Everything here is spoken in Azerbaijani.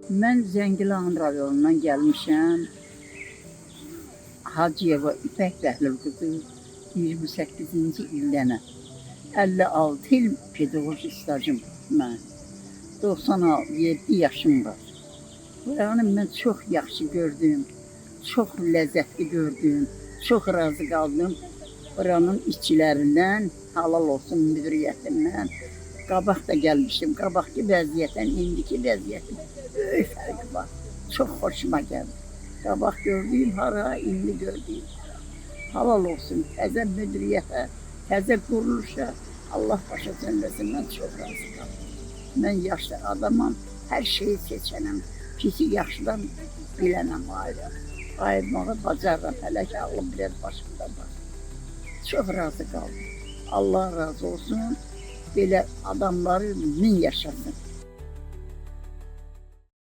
Mən Zəngilan rayonundan gəlmişəm. Hacıyeva İpək Bəhlul qızı 28-ci ildənə. 56 il pedaqoji stajım mən. 97 yaşım var. Buranı mən çox yaxşı gördüm, çox ləzzətli gördüm, çox razı qaldım. Buranın işçilərindən, halal olsun müdiriyyətindən. Qabaq da gəlmişdim, qabaqki vəziyyətdən, indiki vəziyyətin böyük fərqi var. Çox xoşuma gəldi. Qabaq gördüyüm hara, indi gördüyüm hara. Halal olsun, təzə müdiriyyətə, təzə quruluşa Allah başa cəmləsin, mən çox razı qaldım. Mən yaşlı adamam, hər şeyi seçənəm. Pisi yaxşıdan bilənəm ayrı. Ayırmağı bacarıram, hələ ki ağlım biraz başımda var. Çox razı qaldım. Allah razı olsun, belə adamları min yaşasın.